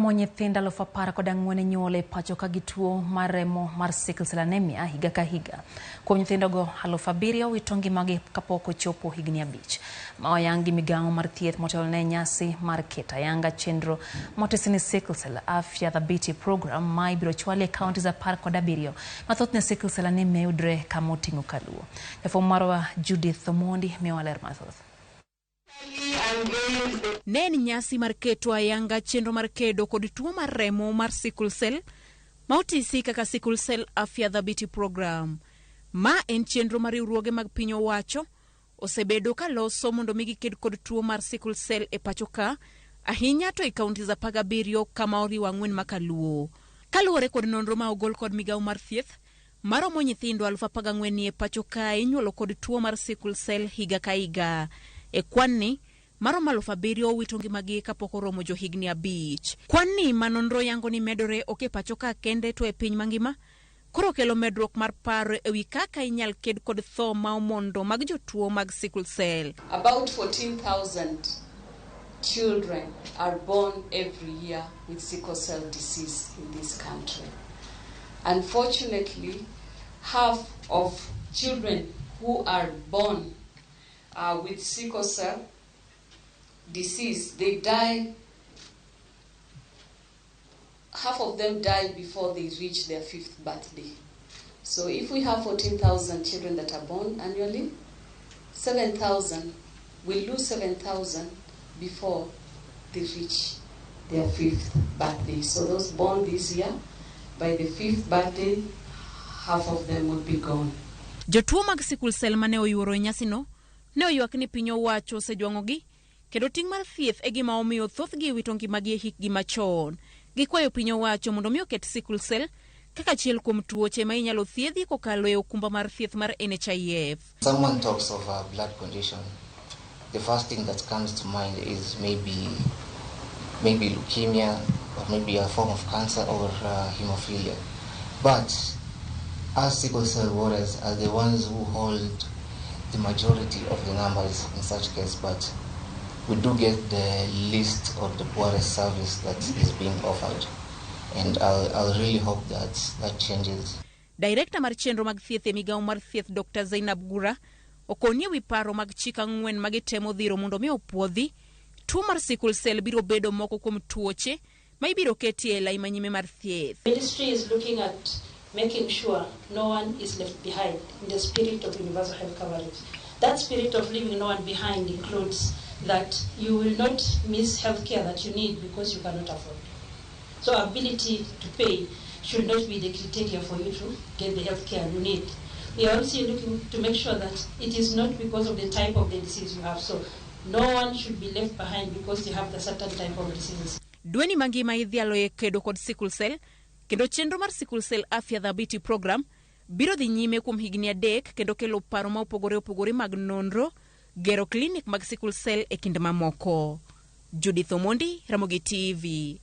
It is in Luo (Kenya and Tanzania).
Maromo nyithindo 1014 nyuole pacho ka gituo mar remo mar sickle cell anemia higa ka higa. Kuom nyithindogo 7,000 wito ngimagi kapok ochopo higni 5. Ma oyangi Migago mar thieth motelone nyasi mar keto ayanga chenro motisni sickle cell afya dhabiti program ma ibiro chwali e kaunti za 17 mathothne sickle cell anemia yudre kama oting'o Kaluo. Jafwambo marwa Judith Omondi miyowa ler mathoth. Nen nyasi mar keto ayanga chenro mar kedo kod tuo mar remo mar sickle cell ma otisi kaka sickle cell afya dhabiti program. Ma en chenro mar riwruoge mag piny owacho osebedo ka loso mondo migi ked kod tuo mar sickle cell e pacho ka, ahinya to e kaunti za 17 kama oriwo 4 ma Kaluo. Kaluwore kod nonro ma ogol kod Migago mar thieth, maromo nyithindo 14,000 e pacho ka inyuolo kod tuo mar sickle cell higa ka higa. E kwanni maromo 7,000 wito ngimagi kapok oromo jo higni 5. Kwanni manonro yango ni medore oke pacho ka kende to e piny mangima, koro kelo medruok mar paro ewi kaka inyal ked kod tho ma omondo mag jotuo mag sickle cell. About 14,000 children are born every year with sickle cell disease in this country. Unfortunately, half of children who are born with sickle cell disease, they die. Half of them die before they reach their 5th birthday. So if we have 14,000 children that are born annually, 7,000, we lose 7,000 before they reach their 5th birthday. So those born this year, by the 5th birthday, half of them would be gone. Jotuo mag sickle cell mane oyuoro e nyasino ne oywak ni piny owacho osejwang'ogi kendo ting' mar thieth e gima omiyo thothgi wito ngimagi e hikgi machon. Gikwayo piny owacho mondo omi oket sickle cell kaka achiel kuom tuoche ma inyalo thiedhi kokalo e okumba mar thieth mar NHIF. Someone talks of a blood condition, the first thing that comes to mind is maybe leukemia, or maybe a form of cancer, or hemophilia. But us sickle cell warriors are the ones who hold the majority of the numbers in such case, but we do get the least or the poorest service that is being offered, and I'll really hope that changes. Director mar chenro mag thieth e Migago mar thieth Dr. Zainab Gura okonie wi paro mag chik 4 magitemo dhiro mondo mi opuodhi tuo mar sickle cell biro bedo moko kuom tuoche ma ibiro ketie lai manyime mar thieth. Ministry is looking at making sure no one is left behind in the spirit of universal health coverage. That spirit of leaving no one behind includes that you will not miss healthcare that you need because you cannot afford. So ability to pay should not be the criteria for you to get the healthcare you need. We are also looking to make sure that it is not because of the type of the disease you have. So no one should be left behind because they have the certain type of diseases. Dweni mangima idhialo e kedo kod sickle cell, kendo chenro mar sickle cell afya dhabiti program biro dhi nyime kuom higni 3 kendo kelo paro ma opogore mag nonro, gero klinik mag sickle cell e kinde mamoko. Judith Omondi, Ramogi TV.